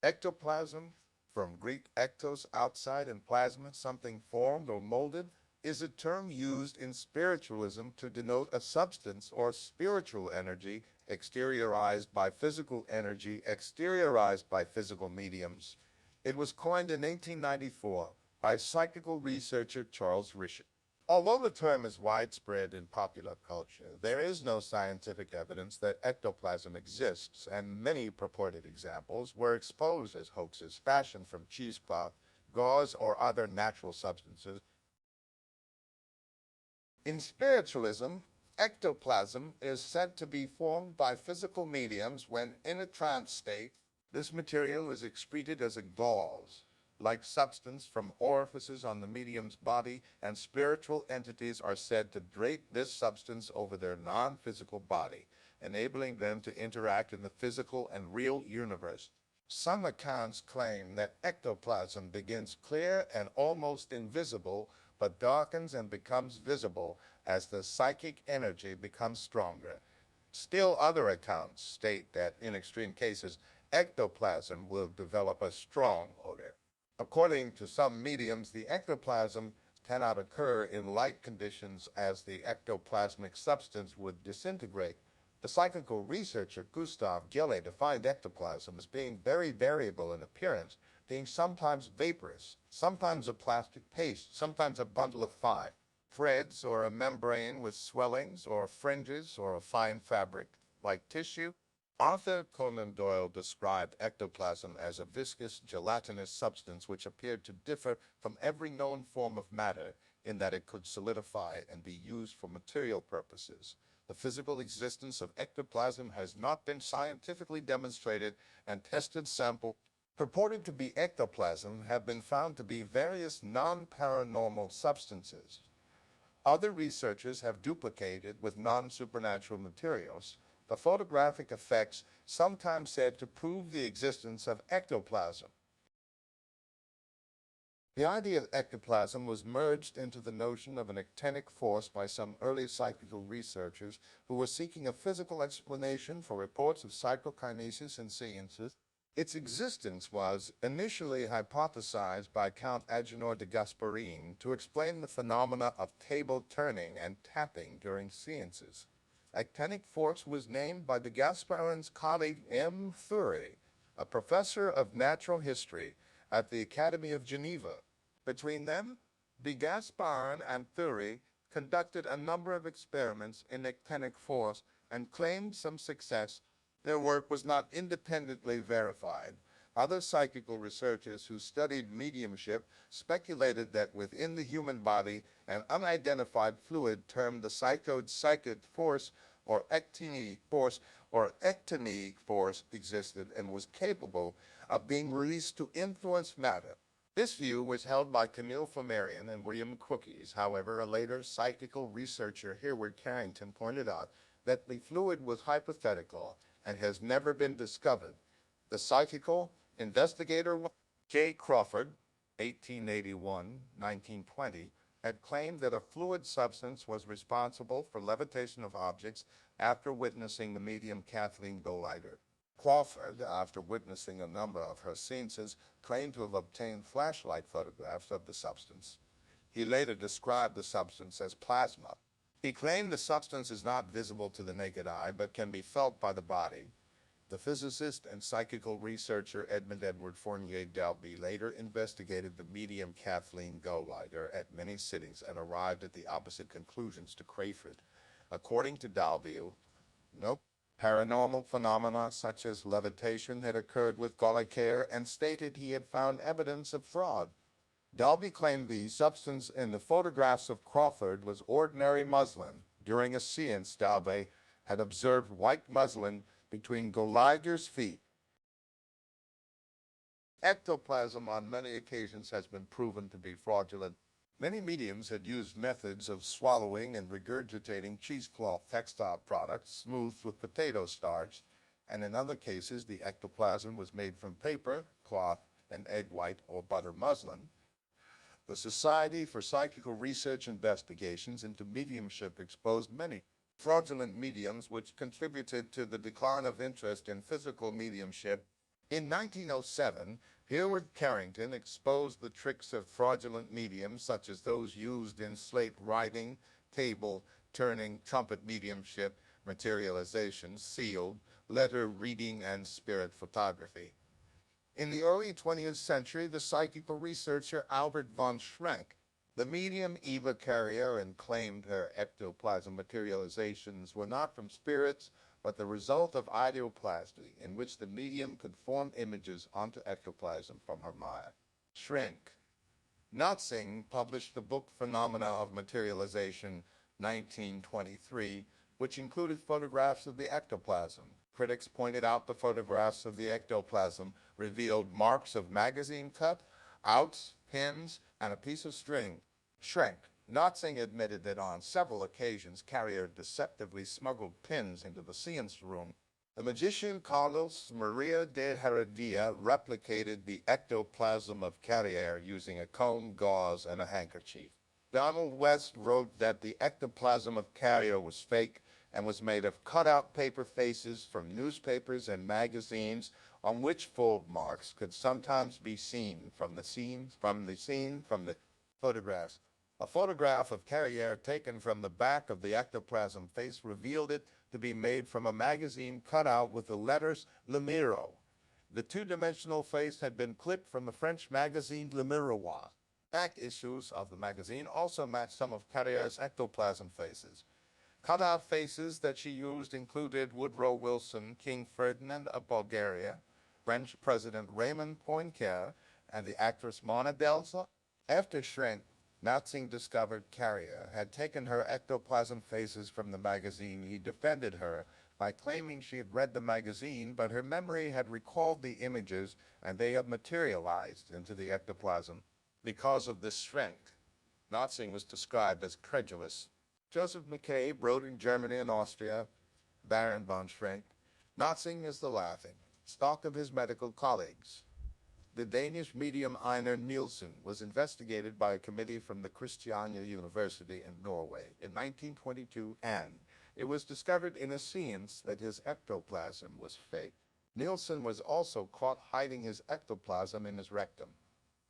Ectoplasm, from Greek ektos, outside, and plasma, something formed or molded, is a term used in spiritualism to denote a substance or spiritual energy exteriorized by physical energy, exteriorized by physical mediums. It was coined in 1894 by psychical researcher Charles Richet. Although the term is widespread in popular culture, there is no scientific evidence that ectoplasm exists, and many purported examples were exposed as hoaxes fashioned from cheesecloth, gauze, or other natural substances. In spiritualism, ectoplasm is said to be formed by physical mediums when in a trance state. This material is excreted as a gauze-like substance from orifices on the medium's body, and spiritual entities are said to drape this substance over their non-physical body, enabling them to interact in the physical and real universe. Some accounts claim that ectoplasm begins clear and almost invisible, but darkens and becomes visible as the psychic energy becomes stronger. Still other accounts state that in extreme cases, ectoplasm will develop a strong odor. According to some mediums, the ectoplasm cannot occur in light conditions as the ectoplasmic substance would disintegrate. The psychical researcher Gustav Gelle defined ectoplasm as being very variable in appearance, being sometimes vaporous, sometimes a plastic paste, sometimes a bundle of fine threads or a membrane with swellings or fringes or a fine fabric like tissue. Arthur Conan Doyle described ectoplasm as a viscous, gelatinous substance which appeared to differ from every known form of matter in that it could solidify and be used for material purposes. The physical existence of ectoplasm has not been scientifically demonstrated, and tested samples purported to be ectoplasm have been found to be various non-paranormal substances. Other researchers have duplicated with non-supernatural materials the photographic effects sometimes said to prove the existence of ectoplasm. The idea of ectoplasm was merged into the notion of an ectenic force by some early psychical researchers who were seeking a physical explanation for reports of psychokinesis and seances. Its existence was initially hypothesized by Count Agenor de Gasparin to explain the phenomena of table turning and tapping during seances. Ectenic force was named by de Gasparin's colleague M. Thury, a professor of natural history at the Academy of Geneva. Between them, de Gasparin and Thury conducted a number of experiments in ectenic force and claimed some success. Their work was not independently verified. Other psychical researchers who studied mediumship speculated that within the human body, an unidentified fluid termed the psychic force or ectenic force existed and was capable of being released to influence matter. This view was held by Camille Flammarion and William Crookes. However, a later psychical researcher, Hereward Carrington, pointed out that the fluid was hypothetical and has never been discovered. The psychical investigator J. Crawford, 1881-1920, had claimed that a fluid substance was responsible for levitation of objects after witnessing the medium Kathleen Golightly. Crawford, after witnessing a number of her seances, claimed to have obtained flashlight photographs of the substance. He later described the substance as plasma. He claimed the substance is not visible to the naked eye, but can be felt by the body. The physicist and psychical researcher Edmund Edward Fournier Dalby later investigated the medium Kathleen Golightly at many sittings and arrived at the opposite conclusions to Crawford. According to Dalby, no paranormal phenomena such as levitation had occurred with Golightly, and stated he had found evidence of fraud. Dalby claimed the substance in the photographs of Crawford was ordinary muslin. During a seance, Dalby had observed white muslin between Golightly's feet. Ectoplasm on many occasions has been proven to be fraudulent. Many mediums had used methods of swallowing and regurgitating cheesecloth textile products smoothed with potato starch, and in other cases the ectoplasm was made from paper, cloth, and egg white or butter muslin. The Society for Psychical Research Investigations into Mediumship exposed many fraudulent mediums which contributed to the decline of interest in physical mediumship. In 1907, Hereward Carrington exposed the tricks of fraudulent mediums such as those used in slate writing, table turning, trumpet mediumship, materialization, sealed, letter reading, and spirit photography. In the early 20th century, the psychical researcher Albert von Schrenck, the medium Eva Carrier, and claimed her ectoplasm materializations were not from spirits, but the result of ideoplasty, in which the medium could form images onto ectoplasm from her mind. Schrenck. Notzing published the book Phenomena of Materialization, 1923, which included photographs of the ectoplasm. Critics pointed out the photographs of the ectoplasm revealed marks of magazine cut, outs, pins, and a piece of string. Schrenck. Notzing admitted that on several occasions Carrier deceptively smuggled pins into the seance room. The magician Carlos Maria de Heredia replicated the ectoplasm of Carrier using a comb, gauze, and a handkerchief. Donald West wrote that the ectoplasm of Carrier was fake and was made of cut-out paper faces from newspapers and magazines on which fold marks could sometimes be seen from the photographs. A photograph of Carrier taken from the back of the ectoplasm face revealed it to be made from a magazine cut out with the letters Le Miro. The two-dimensional face had been clipped from the French magazine Le Miroir. Back issues of the magazine also matched some of Carrier's ectoplasm faces. Cut-out faces that she used included Woodrow Wilson, King Ferdinand of Bulgaria, French President Raymond Poincaré, and the actress Mona Delsa. After Schrenck, Notzing discovered Carrier had taken her ectoplasm faces from the magazine. He defended her by claiming she had read the magazine, but her memory had recalled the images and they had materialized into the ectoplasm. Because of this Schrenck, Notzing was described as credulous. Joseph McCabe wrote in Germany and Austria, Baron von Schrenck, Notzing is the laughing stock of his medical colleagues. The Danish medium Einar Nielsen was investigated by a committee from the Christiania University in Norway in 1922, and it was discovered in a seance that his ectoplasm was fake. Nielsen was also caught hiding his ectoplasm in his rectum.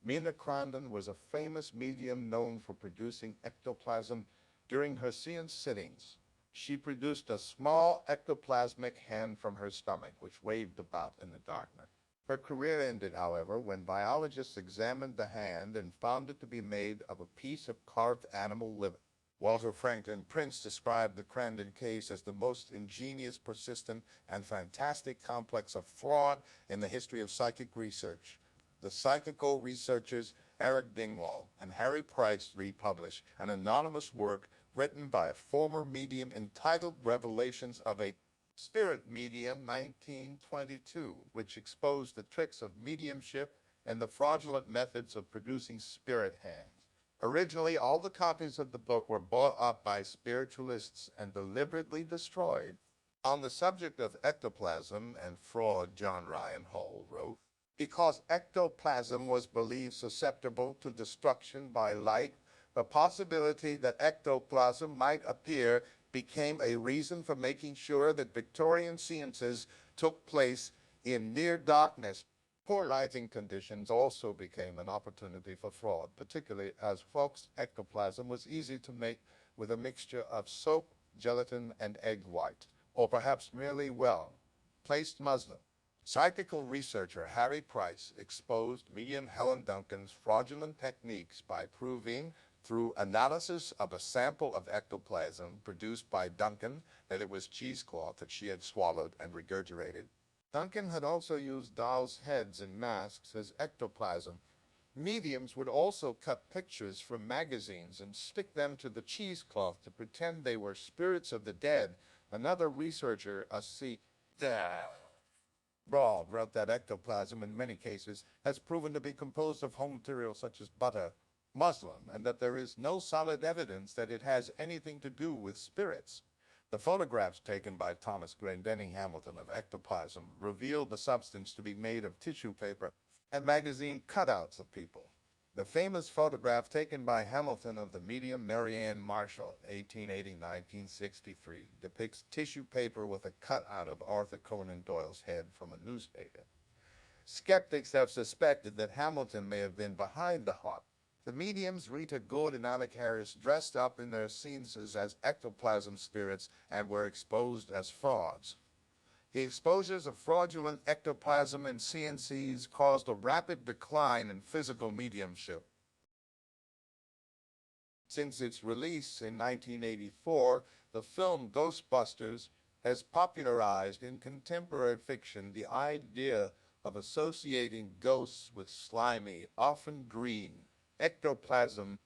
Mina Crandon was a famous medium known for producing ectoplasm during her seance sittings. She produced a small ectoplasmic hand from her stomach, which waved about in the darkness. Her career ended, however, when biologists examined the hand and found it to be made of a piece of carved animal liver. Walter Franklin Prince described the Crandon case as the most ingenious, persistent, and fantastic complex of fraud in the history of psychic research. The psychical researchers Eric Dingwall and Harry Price republished an anonymous work written by a former medium entitled Revelations of a Spirit Medium 1922, which exposed the tricks of mediumship and the fraudulent methods of producing spirit hands. Originally, all the copies of the book were bought up by spiritualists and deliberately destroyed. On the subject of ectoplasm and fraud, John Ryan Hall wrote, because ectoplasm was believed susceptible to destruction by light, the possibility that ectoplasm might appear became a reason for making sure that Victorian seances took place in near darkness. Poor lighting conditions also became an opportunity for fraud, particularly as folks' ectoplasm was easy to make with a mixture of soap, gelatin, and egg white, or perhaps merely placed muslin. Psychical researcher Harry Price exposed medium Helen Duncan's fraudulent techniques by proving, through analysis of a sample of ectoplasm produced by Duncan, that it was cheesecloth that she had swallowed and regurgitated. Duncan had also used dolls' heads and masks as ectoplasm. Mediums would also cut pictures from magazines and stick them to the cheesecloth to pretend they were spirits of the dead. Another researcher, Brawl wrote that ectoplasm, in many cases, has proven to be composed of home materials such as butter, muslin, and that there is no solid evidence that it has anything to do with spirits. The photographs taken by Thomas Glendenning Hamilton of ectoplasm revealed the substance to be made of tissue paper and magazine cutouts of people. The famous photograph taken by Hamilton of the medium Mary Ann Marshall, 1880-1963, depicts tissue paper with a cutout of Arthur Conan Doyle's head from a newspaper. Skeptics have suspected that Hamilton may have been behind the haunt. The mediums Rita Gord and Alec Harris dressed up in their scenes as ectoplasm spirits and were exposed as frauds. The exposures of fraudulent ectoplasm and CNCs caused a rapid decline in physical mediumship. Since its release in 1984, the film Ghostbusters has popularized in contemporary fiction the idea of associating ghosts with slimy, often green, ectoplasm